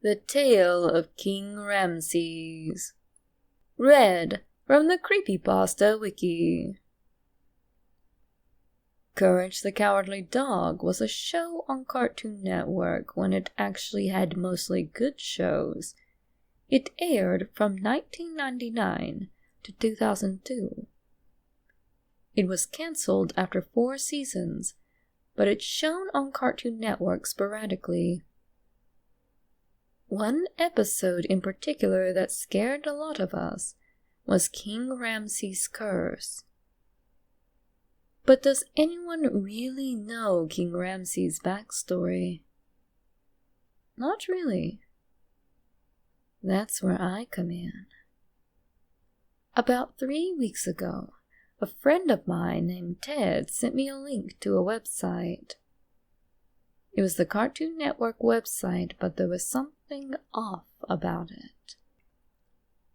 The Tale of King Ramses. Read from the Creepypasta wiki. Courage the Cowardly Dog was a show on Cartoon Network when it actually had mostly good shows. It aired from 1999 to 2002. It was cancelled after 4 seasons, but it's shown on Cartoon Network sporadically. One episode in particular that scared a lot of us was King Ramses' curse. But does anyone really know King Ramses' backstory? Not really. That's where I come in. About 3 weeks ago, a friend of mine named Ted sent me a link to a website. It was the Cartoon Network website, but there was something off about it.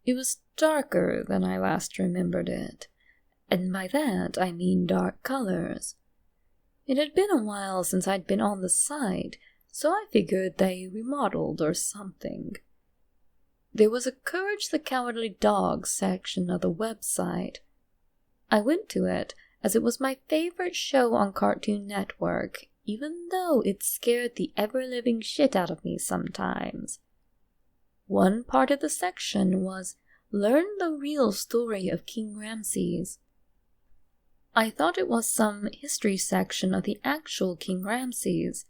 It was darker than I last remembered it, and by that I mean dark colors. It had been a while since I'd been on the site, so I figured they remodeled or something. There was a Courage the Cowardly Dog section of the website. I went to it as it was my favorite show on Cartoon Network, even though it scared the ever-living shit out of me sometimes. One part of the section was Learn the Real Story of King Ramses. I thought it was some history section of the actual King Ramses.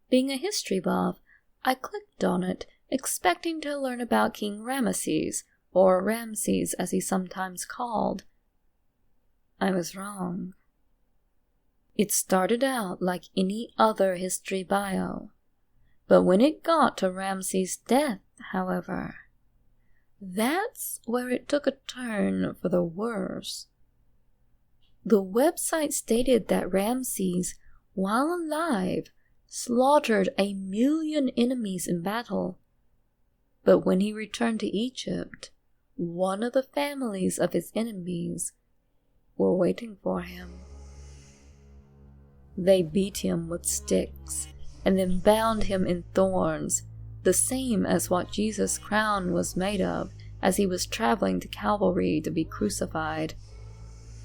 Being a history buff, I clicked on it, expecting to learn about King Ramesses, or Ramses as he's sometimes called. I was wrong. It started out like any other history bio, but when it got to Ramses' death, however, that's where it took a turn for the worse. The website stated that Ramses, while alive, slaughtered 1 million enemies in battle, but when he returned to Egypt, one of the families of his enemies were waiting for him. They beat him with sticks, and then bound him in thorns, the same as what Jesus' crown was made of as he was traveling to Calvary to be crucified.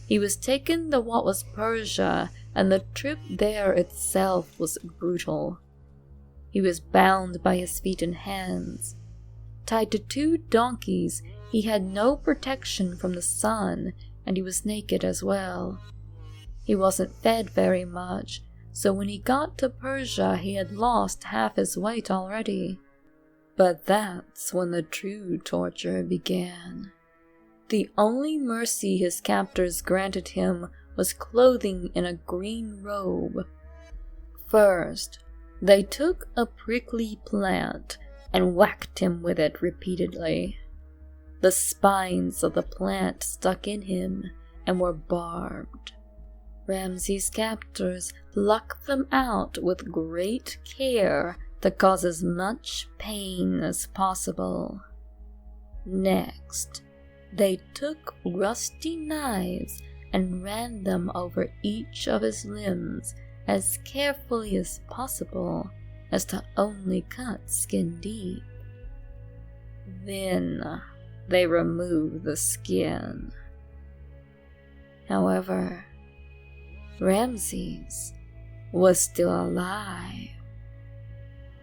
He was taken to what was Persia, and the trip there itself was brutal. He was bound by his feet and hands. Tied to 2 donkeys, he had no protection from the sun, and he was naked as well. He wasn't fed very much, so when he got to Persia he had lost half his weight already. But that's when the true torture began. The only mercy his captors granted him was clothing in a green robe. First, they took a prickly plant and whacked him with it repeatedly. The spines of the plant stuck in him and were barbed. Ramses' captors plucked them out with great care to cause as much pain as possible. Next, they took rusty knives and ran them over each of his limbs as carefully as possible as to only cut skin deep. Then they removed the skin. However, Ramses was still alive.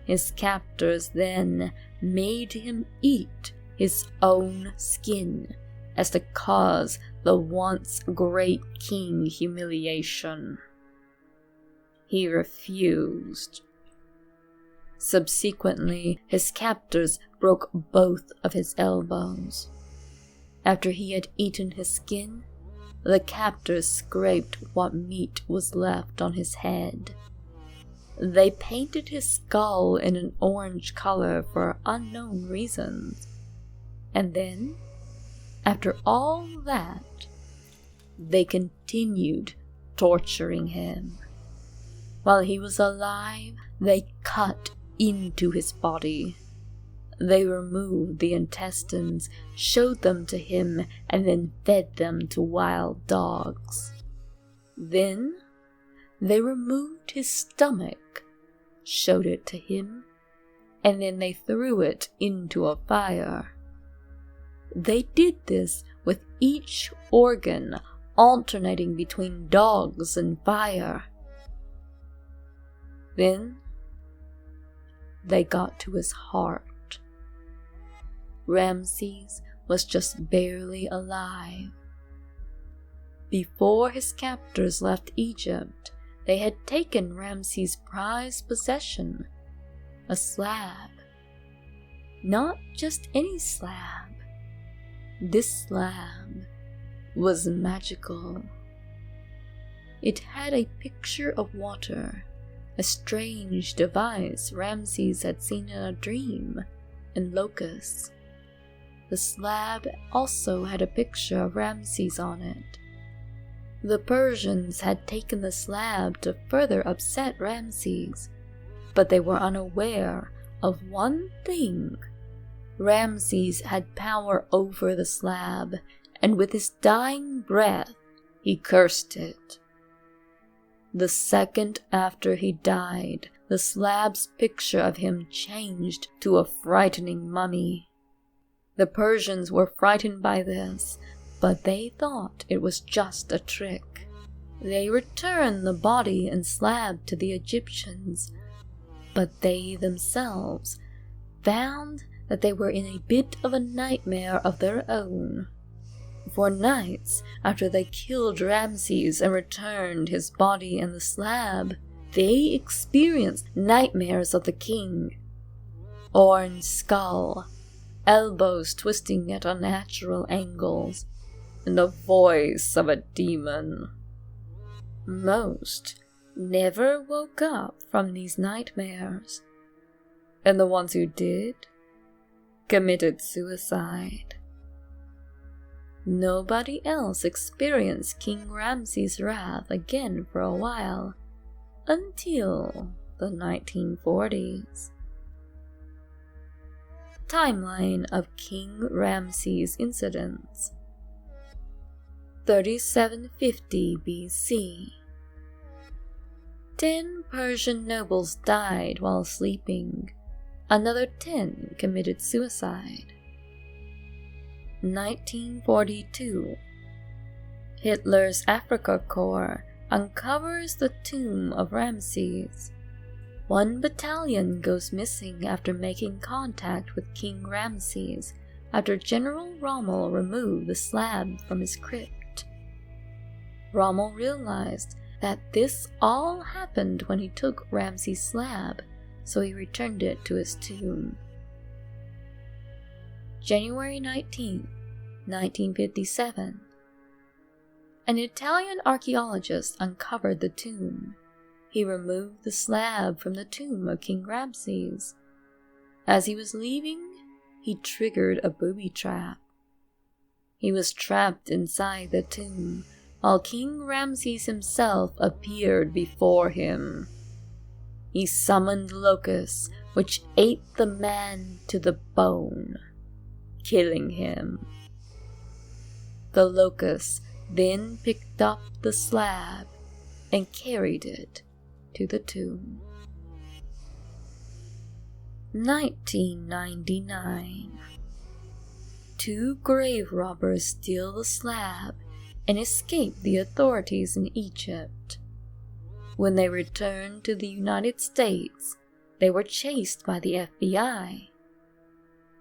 His captors then made him eat his own skin as to cause the once great king humiliation. He refused. Subsequently, his captors broke both of his elbows. After he had eaten his skin, the captors scraped what meat was left on his head. They painted his skull in an orange color for unknown reasons. And then, after all that, they continued torturing him. While he was alive, they cut into his body. They removed the intestines, showed them to him, and then fed them to wild dogs. Then they removed his stomach, showed it to him, and then they threw it into a fire. They did this with each organ alternating between dogs and fire. Then they got to his heart. Ramses was just barely alive. Before his captors left Egypt, they had taken Ramses' prized possession, a slab. Not just any slab. This slab was magical. It had a picture of water, a strange device Ramses had seen in a dream, and locusts. The slab also had a picture of Ramses on it. The Persians had taken the slab to further upset Ramses, but they were unaware of one thing. Ramses had power over the slab, and with his dying breath, he cursed it. The second after he died, the slab's picture of him changed to a frightening mummy. The Persians were frightened by this, but they thought it was just a trick. They returned the body and slab to the Egyptians, but they themselves found that they were in a bit of a nightmare of their own. For nights after they killed Ramses and returned his body and the slab, they experienced nightmares of the king. Orange skull, elbows twisting at unnatural angles, and the voice of a demon. Most never woke up from these nightmares, and the ones who did committed suicide. Nobody else experienced King Ramses' wrath again for a while, until the 1940s. Timeline of King Ramses incidents. 3750 BC. 10 Persian nobles died while sleeping. Another 10 committed suicide. 1942. Hitler's Africa Corps uncovers the tomb of Ramses. 1 battalion goes missing after making contact with King Ramses after General Rommel removed the slab from his crypt. Rommel realized that this all happened when he took Ramses' slab, so he returned it to his tomb. January 19, 1957. An Italian archaeologist uncovered the tomb. He removed the slab from the tomb of King Ramses. As he was leaving, he triggered a booby trap. He was trapped inside the tomb, while King Ramses himself appeared before him. He summoned locusts, which ate the man to the bone, killing him. The locusts then picked up the slab and carried it to the tomb. 1999. 2 grave robbers steal the slab and escape the authorities in Egypt. When they returned to the United States, they were chased by the FBI.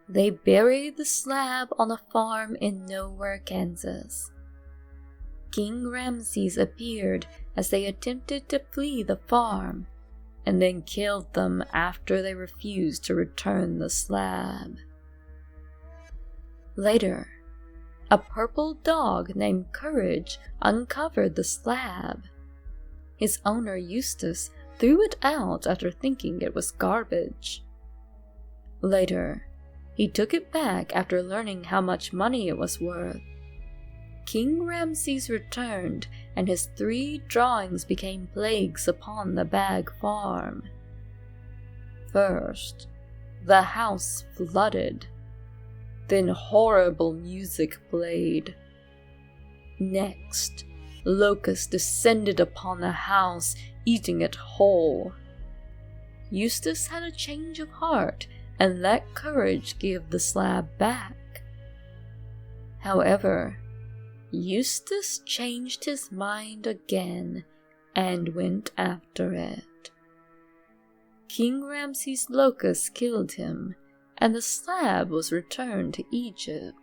They buried the slab on a farm in Nowhere, Kansas. King Ramses appeared as they attempted to flee the farm, and then killed them after they refused to return the slab. Later, a purple dog named Courage uncovered the slab. His owner Eustace threw it out after thinking it was garbage. Later, he took it back after learning how much money it was worth. King Ramses returned, and his 3 drawings became plagues upon the Bag farm. First, the house flooded. Then horrible music played. Next, locusts descended upon the house, eating it whole. Eustace had a change of heart and let courage give the slab back. However, Eustace changed his mind again and went after it. King Ramses' locusts killed him, and the slab was returned to Egypt.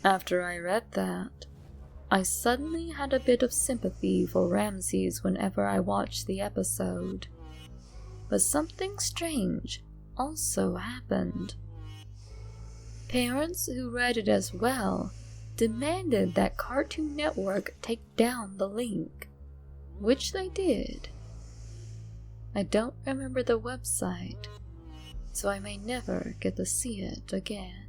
After I read that, I suddenly had a bit of sympathy for Ramses whenever I watched the episode. But something strange also happened. Parents who read it as well demanded that Cartoon Network take down the link, which they did. I don't remember the website, so I may never get to see it again.